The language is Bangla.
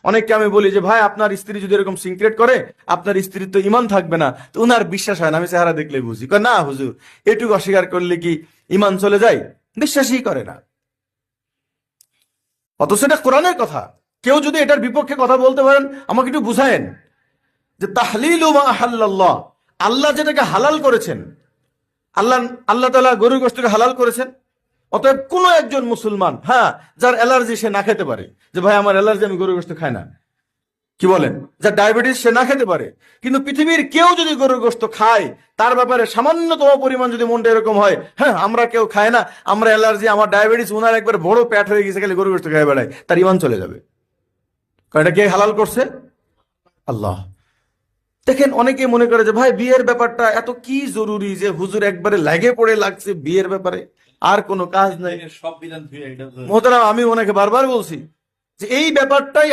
অনেককে আমি বলি যে ভাই আপনার স্ত্রী যদি এরকম সিক্রেট করে আপনার স্ত্রীর তো ইমান থাকবে না, তো উনার বিশ্বাস হয় না, আমি চেহারা দেখলেই বুঝি। কয় না হুজুর, এটুকু অস্বীকার করলে কি ইমান চলে যায়? বিশ্বাসই করে না। অথচ এটা কোরআনের কথা। কেউ যদি এটার বিপক্ষে কথা বলতে পারেন আমাকে একটু বুঝায়েন যে তাহলিলু মা আহাল্লাল্লাহ, আল্লাহ যেটাকে হালাল করেছেন, আল্লাহ আল্লাহ তাআলা গরুর গোশতকে হালাল করেছেন। অতএব কোন একজন মুসলমান, হ্যাঁ, যার অ্যালার্জি সে না খেতে পারে, যে ভাই আমার অ্যালার্জি, আমি গরুর গোশত খাই না, কি বলেন, যার ডায়াবেটিস সে না খেতে পারে, কিন্তু পৃথিবীর কেউ যদি গরুর গোশত খায়, তার ব্যাপারে সামান্যতম পরিমাণ যদি মনটা এরকম হয়, হ্যাঁ আমরা কেউ খায় না, আমরা অ্যালার্জি, আমার ডায়াবেটিস, ওনার একবার বড় পেট হয়ে গেছে, খালি গরুর গোশত খেয়ে বেড়ায়, তার ইমান চলে যাবে। কারণ এটা কে হালাল করছে? আল্লাহ। দেখেন অনেকে মনে করে যে ভাই বিয়ের ব্যাপারটা এত কি জরুরি যে হুজুর একবারে লাগে পড়ে লাগছে বিয়ের ব্যাপারে, আর কোনো কাজ নাই। সব বিধান ধুয়ে এটা মোহতারাম, আমি ওনাকে বারবার বলছি যে এই ব্যাপারটাই